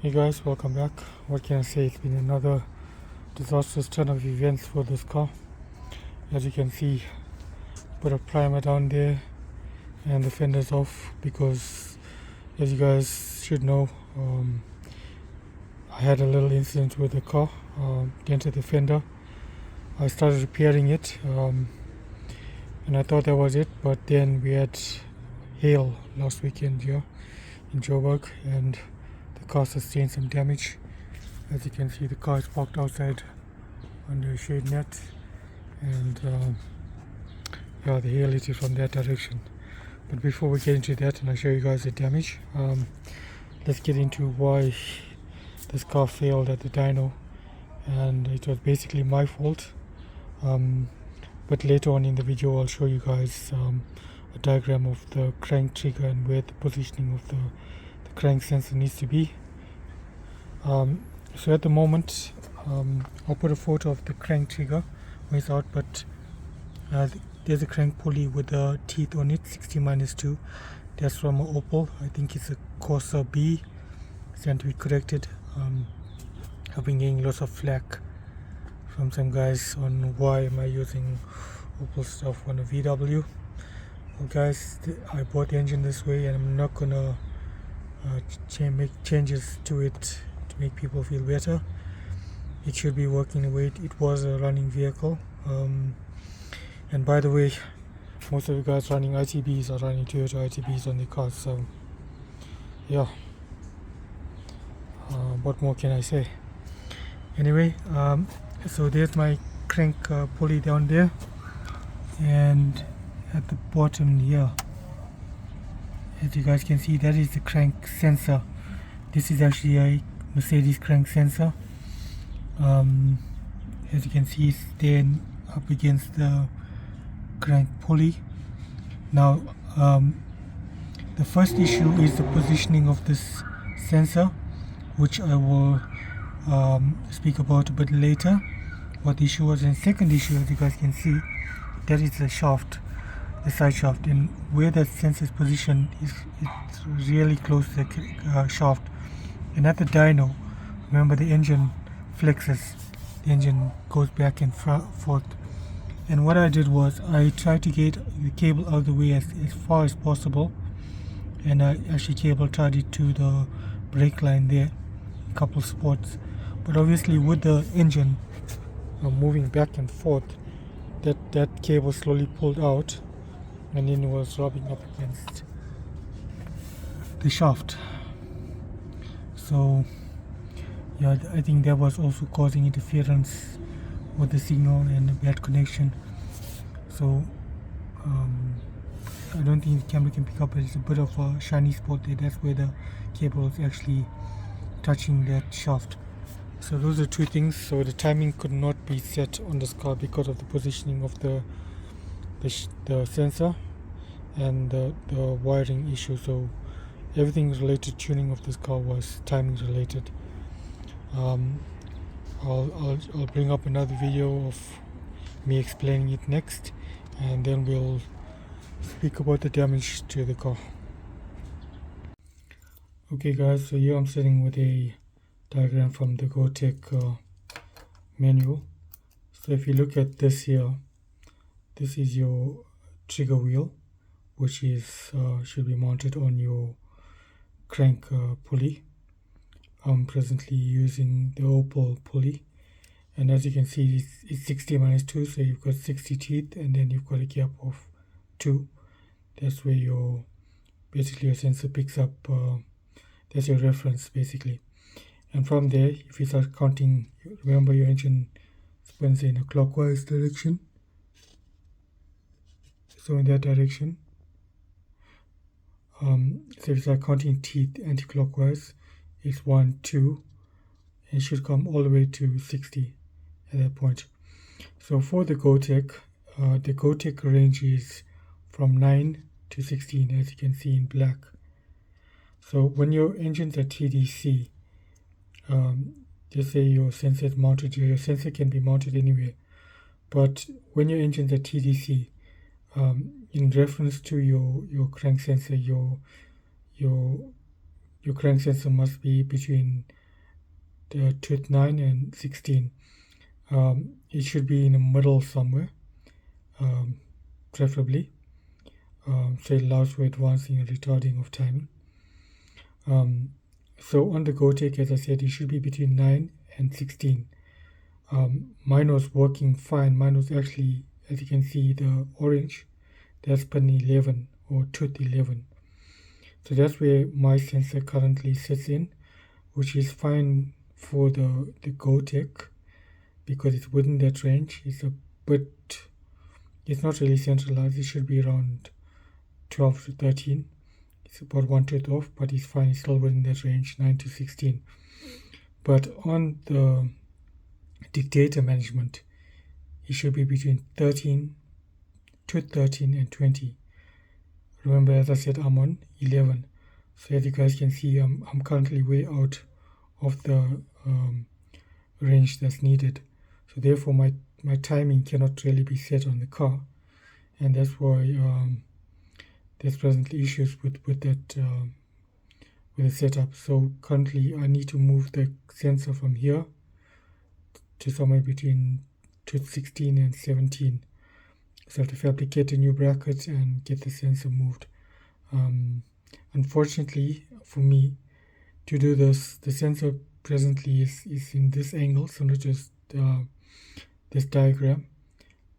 Hey guys, welcome back. What can I say? It's been another disastrous turn of events for this car. As you can see, put a primer down there and the fender's off because, as you guys should know, I had a little incident with the car, dented the fender. I started repairing it and I thought that was it, but then we had hail last weekend here in Joburg and the car sustained some damage. As you can see, the car is parked outside under a shade net, and yeah, the hail hit it from that direction. But before we get into that and I show you guys the damage, let's get into why this car failed at the dyno. And it was basically my fault, but later on in the video I'll show you guys a diagram of the crank trigger and where the positioning of the crank sensor needs to be. So at the moment, I'll put a photo of the crank trigger when it's out, but there's a crank pulley with the teeth on it, 60-2. That's from an Opel. I think it's a Corsa B. Sent to be corrected. I've been getting lots of flack from some guys on why am I using Opel stuff on a VW. Well guys, I bought the engine this way and I'm not gonna make changes to it to make people feel better. It should be working the way it was a running vehicle. And by the way, most of you guys running ITBs are running Toyota ITBs on the cars, so yeah, what more can I say? Anyway, so there's my crank pulley down there, and at the bottom here, as you guys can see, that is the crank sensor. This is actually a Mercedes crank sensor. As you can see, it's then up against the crank pulley. Now the first issue is the positioning of this sensor, which I will speak about a bit later, what the issue was. And second issue, as you guys can see, that is the shaft, the side shaft, and where that sensor is positioned is it's really close to the shaft. And at the dyno, remember, the engine flexes, the engine goes back and forth. And what I did was I tried to get the cable out of the way as far as possible, and I actually cable tied it to the brake line there, a couple spots. But obviously with the engine moving back and forth, that cable slowly pulled out and then it was rubbing up against the shaft. So yeah, I think that was also causing interference with the signal and a bad connection. So I don't think the camera can pick up, but it's a bit of a shiny spot there. That's where the cable is actually touching that shaft. So those are two things. So the timing could not be set on this car because of the positioning of the sensor and the wiring issue. So everything related to tuning of this car was timing related. I'll bring up another video of me explaining it next, and then we'll speak about the damage to the car. Okay guys, so here I'm sitting with a diagram from the GoTech manual. So if you look at this here, this is your trigger wheel, which is should be mounted on your crank pulley. I'm presently using the Opel pulley, and as you can see, it's 60-2, so you've got 60 teeth and then you've got a gap of 2. That's where your sensor picks up, that's your reference basically. And from there, if you start counting, remember your engine spins in a clockwise direction, so in that direction, so if you start counting teeth anti-clockwise, it's 1, 2, and it should come all the way to 60 at that point. So for the GoTech range is from 9 to 16, as you can see in black. So when your engine's at TDC, just say your sensor is mounted here, your sensor can be mounted anywhere, but when your engine's at TDC, in reference to your crank sensor, your your crank sensor must be between the tooth 9 and 16. It should be in the middle somewhere, preferably, so it allows for advancing and retarding of timing. So on the Gotek, as I said, it should be between 9 and 16. Mine was working fine. Mine was actually, as you can see, the orange, that's pin 11 or tooth 11. So that's where my sensor currently sits in, which is fine for the Gotek because it's within that range. It's a bit, it's not really centralized. It should be around 12 to 13. It's about 1 tooth off, but it's fine. It's still within that range, 9 to 16. But on the dictator management, it should be between 13 and 20. Remember, as I said, I'm on 11. So as you guys can see, I'm currently way out of the range that's needed. So therefore, my timing cannot really be set on the car, and that's why there's presently issues with that with the setup. So currently, I need to move the sensor from here to somewhere between 16 and 17. So I have to fabricate a new bracket and get the sensor moved. Unfortunately for me, to do this, the sensor presently is in this angle, so not just this diagram,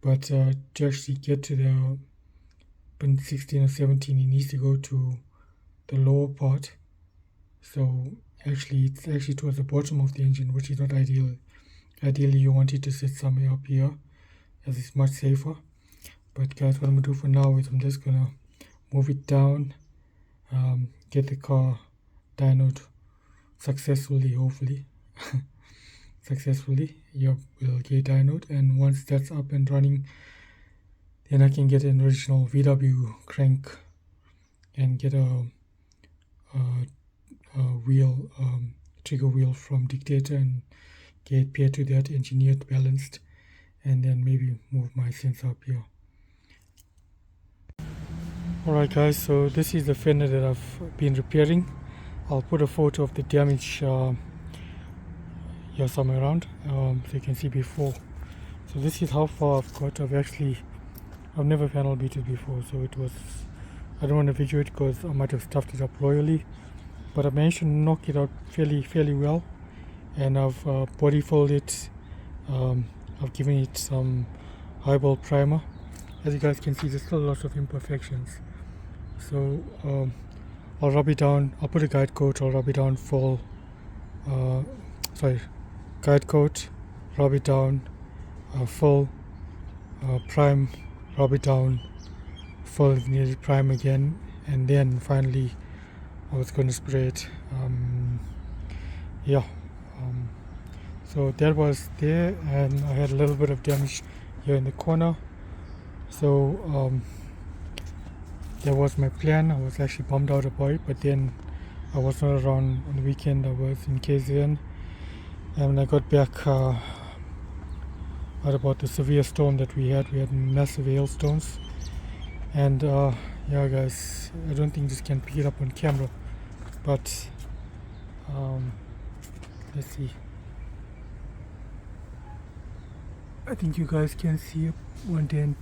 but to actually get to the pin 16 or 17, it needs to go to the lower part. So actually, it's actually towards the bottom of the engine, which is not ideal. Ideally, you want it to sit somewhere up here, as it's much safer. But guys, what I'm going to do for now is I'm just going to move it down, get the car dynoed successfully, hopefully. Successfully, we'll get dynoed, and once that's up and running, then I can get an original VW crank and get a wheel, trigger wheel from Dictator and get paired to that, engineered, balanced, and then maybe move my sensor up here. Alright guys, so this is the fender that I've been repairing. I'll put a photo of the damage here somewhere around, so you can see before. So this is how far I've got. I've never panel beat it before, so I don't want to video it because I might have stuffed it up royally, but I managed to knock it out fairly well, and I've body folded it. I've given it some highball primer. As you guys can see, there's still lots of imperfections. So I'll rub it down. I'll put a guide coat. I'll rub it down full. Guide coat, rub it down full, prime, rub it down full if needed, prime again, and then finally I was going to spray it. So that was there, and I had a little bit of damage here in the corner. So that was my plan. I was actually bummed out about it, but then I was not around on the weekend. I was in KZN, and when I got back, heard about the severe storm that we had. We had massive hailstones, and yeah guys, I don't think this can pick it up on camera, but let's see. I think you guys can see one dent.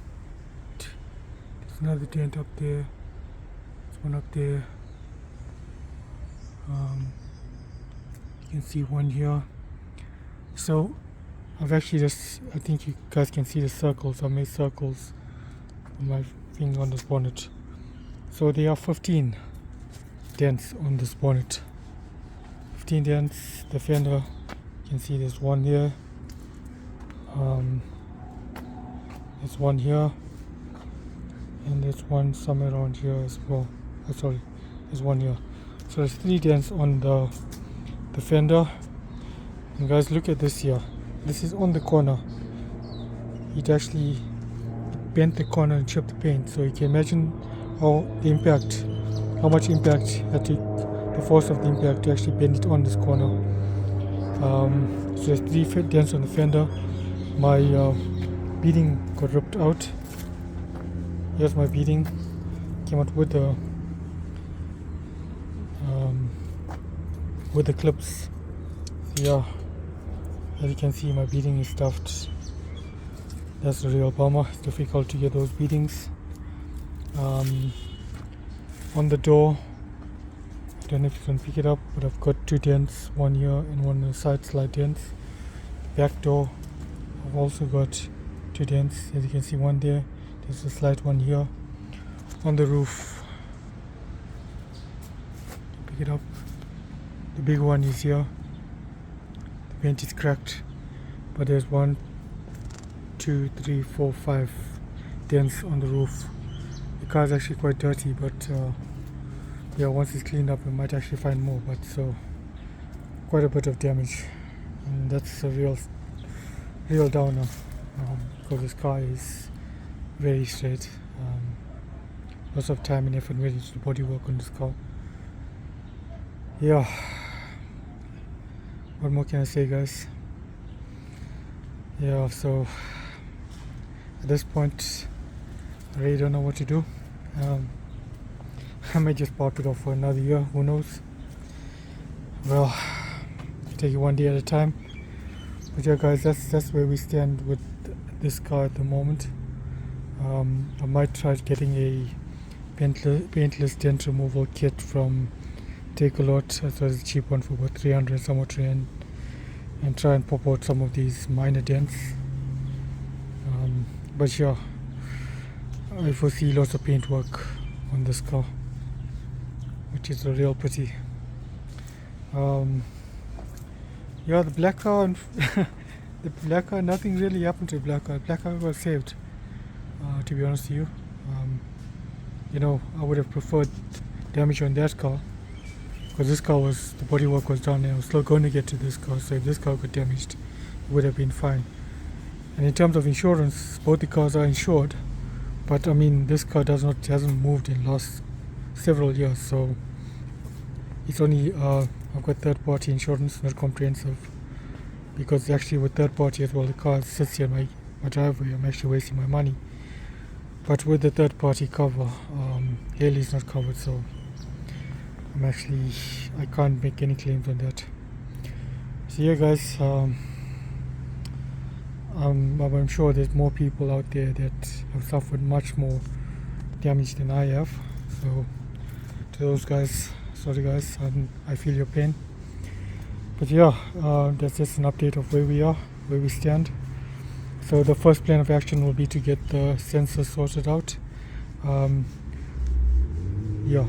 There's another dent up there. There's one up there. You can see one here. So I've actually I think you guys can see the circles. I made circles with my finger on this bonnet. So there are 15 dents on this bonnet. 15 dents. The fender, you can see there's one here. There's one here, and there's one somewhere around here as well. There's one here. So there's 3 dents on the fender. And guys, look at this here. This is on the corner. It actually bent the corner and chipped the paint. So you can imagine how much impact that took, the force of the impact to actually bend it on this corner. So there's 3 dents on the fender. My beading got ripped out. Here's my beading. Came out with the with the clips. Yeah, as you can see, my beading is stuffed. That's a real bummer. It's difficult to get those beadings. On the door, I don't know if you can pick it up, but I've got 2 dents, one here and one on the side, slight dents. Back door, I've also got 2 dents, as you can see, one there. There's a slight one here. On the roof, pick it up. The big one is here. The paint is cracked, but there's 1, 2, 3, 4, 5 dents on the roof. The car is actually quite dirty, but yeah, once it's cleaned up we might actually find more, but so quite a bit of damage, and that's a real downer, because this car is very straight. Lots of time and effort went into the bodywork on this car. Yeah, what more can I say, guys? Yeah, so at this point I really don't know what to do. I may just pop it off for another year, who knows. Well, take it one day at a time. But yeah, guys, that's where we stand with this car at the moment. I might try getting a paintless dent removal kit from Take a Lot, as well as a cheap one for about 300 somewhat rand, and try and pop out some of these minor dents. But yeah, I foresee lots of paint work on this car, which is a real pity. Yeah, the black car and the black car, nothing really happened to the black car. The black car was saved, to be honest with you. You know, I would have preferred damage on that car, because this car was, the bodywork was done and I was still going to get to this car, so if this car got damaged, it would have been fine. And in terms of insurance, both the cars are insured, but I mean, this car hasn't moved in last several years, so it's only I've got third party insurance, not comprehensive, because actually with third party as well, the car sits here in my driveway, I'm actually wasting my money. But with the third party cover, Haley is not covered, so I can't make any claims on that. So yeah, guys, I'm sure there's more people out there that have suffered much more damage than I have. So to those guys, sorry guys, I feel your pain. But yeah, that's just an update of where we are, where we stand. So the first plan of action will be to get the sensor sorted out. Yeah,